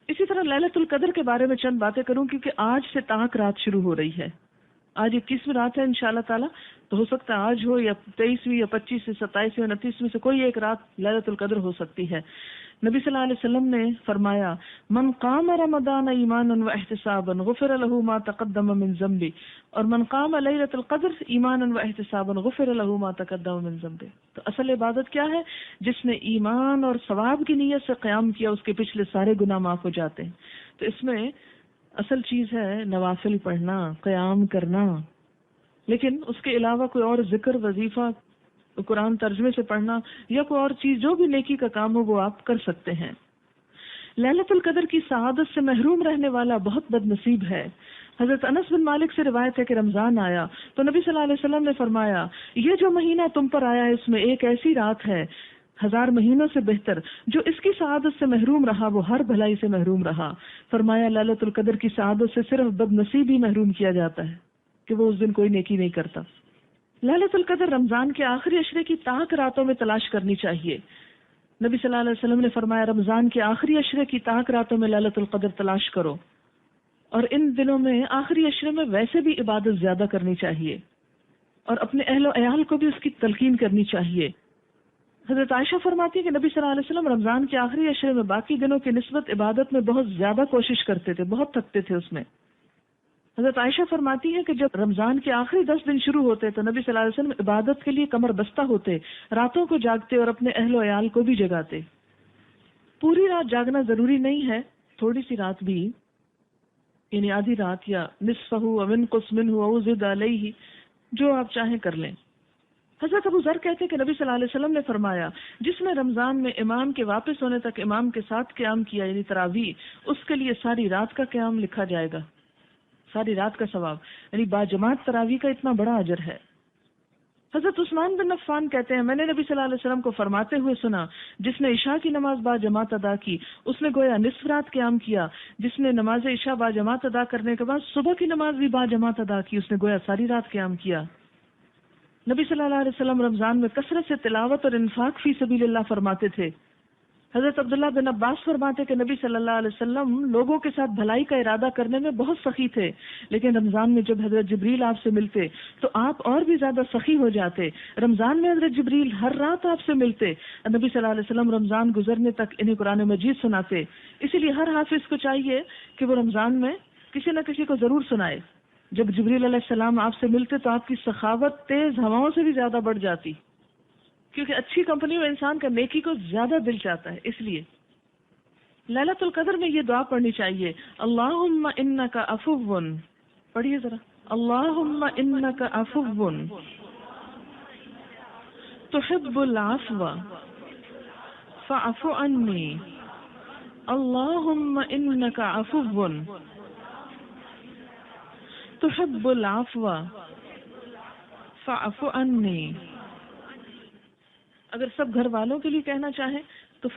اسی طرح لیلۃ القدر کے بارے میں چند باتیں کروں، کیونکہ آج سے تاک رات شروع ہو رہی ہے. آج 21ویں رات ہے انشاءاللہ تعالیٰ، تو ہو سکتا ہے آج ہو یا 23ویں یا 25ویں 27ویں 29ویں سے کوئی ایک رات لیلۃ القدر ہو سکتی ہے. نبی صلی اللہ علیہ وسلم نے فرمایا من قام رمضان ایمانا واحتسابا غفر له ما تقدم من ذنبه، اور من قام لیلۃ القدر ایمانا واحتسابا غفر له ما تقدم من ذنبه. تو اصل عبادت کیا ہے؟ جس نے ایمان اور ثواب کی نیت سے قیام کیا اس کے پچھلے سارے گناہ معاف ہو جاتے ہیں. تو اس میں اصل چیز ہے نوافل پڑھنا، قیام کرنا، لیکن اس کے علاوہ کوئی اور ذکر، وظیفہ، قرآن ترجمے سے پڑھنا یا کوئی اور چیز جو بھی نیکی کا کام ہو وہ آپ کر سکتے ہیں. لیلۃ القدر کی سعادت سے محروم رہنے والا بہت بد نصیب ہے. حضرت انس بن مالک سے روایت ہے کہ رمضان آیا تو نبی صلی اللہ علیہ وسلم نے فرمایا یہ جو مہینہ تم پر آیا اس میں ایک ایسی رات ہے 1000 مہینوں سے بہتر، جو اس کی سعادت سے محروم رہا وہ ہر بھلائی سے محروم رہا. فرمایا لیلۃ القدر کی سعادت سے صرف بد نصیب ہی محروم کیا جاتا ہے کہ وہ اس دن کوئی نیکی نہیں کرتا. لیلۃ القدر رمضان کے آخری عشرے کی تاک راتوں میں تلاش کرنی چاہیے. نبی صلی اللہ علیہ وسلم نے فرمایا رمضان کے آخری عشرے کی تاک راتوں میں لیلۃ القدر تلاش کرو، اور ان دنوں میں آخری عشرے میں ویسے بھی عبادت زیادہ کرنی چاہیے اور اپنے اہل و عیال کو بھی اس کی تلقین کرنی چاہیے. حضرت عائشہ فرماتی ہے کہ نبی صلی اللہ علیہ وسلم رمضان کے آخری عشرے میں باقی دنوں کی نسبت عبادت میں بہت زیادہ کوشش کرتے تھے، بہت تھکتے تھے اس میں. حضرت عائشہ فرماتی ہے کہ جب رمضان کے آخری 10 دن شروع ہوتے تو نبی صلی اللہ علیہ وسلم عبادت کے لیے کمر بستہ ہوتے، راتوں کو جاگتے اور اپنے اہل و عیال کو بھی جگاتے. پوری رات جاگنا ضروری نہیں ہے، تھوڑی سی رات بھی، یعنی آدھی رات یا نصفہ او انقص منہ او زد علیہ، جو آپ چاہیں کر لیں. حضرت ابو ذر کہتے ہیں کہ نبی صلی اللہ علیہ وسلم نے فرمایا جس نے رمضان میں امام کے واپس ہونے تک امام کے ساتھ قیام کیا یعنی تراویح، اس کے لیے ساری رات کا قیام لکھا جائے گا، ساری رات کا ثواب، یعنی باجماعت تراویح کا اتنا بڑا اجر ہے. حضرت عثمان بن عفان کہتے ہیں میں نے نبی صلی اللہ علیہ وسلم کو فرماتے ہوئے سنا جس نے عشاء کی نماز باجماعت ادا کی اس نے گویا نصف رات قیام کیا، جس نے نماز عشاء باجماعت ادا کرنے کے بعد صبح کی نماز بھی باجماعت ادا کی اس نے گویا ساری رات قیام کیا. نبی صلی اللہ علیہ وسلم رمضان میں کثرت سے تلاوت اور انفاق فی سبیل اللہ فرماتے تھے. حضرت عبداللہ بن عباس فرماتے کہ نبی صلی اللہ علیہ وسلم لوگوں کے ساتھ بھلائی کا ارادہ کرنے میں بہت سخی تھے، لیکن رمضان میں جب حضرت جبریل آپ سے ملتے تو آپ اور بھی زیادہ سخی ہو جاتے. رمضان میں حضرت جبریل ہر رات آپ سے ملتے، نبی صلی اللہ علیہ وسلم رمضان گزرنے تک انہیں قرآن مجید سناتے. اسی لیے ہر حافظ کو چاہیے کہ وہ رمضان میں کسی نہ کسی کو ضرور سنائے. جب جبریل علیہ السلام آپ سے ملتے تو آپ کی سخاوت تیز ہواؤں سے بھی زیادہ بڑھ جاتی، کیونکہ اچھی کمپنی میں انسان کا نیکی کو زیادہ دل چاہتا ہے. اس لیے لیلۃ القدر میں یہ دعا پڑھنی چاہیے اللہم انک عفو، پڑھیے ذرا، اللہم انک عفو تحب العفو فاعف عنی، اللہم انک عفو تحب العفو فاعف عنی. اگر سب گھر والوں کے لیے کہنا چاہیں تو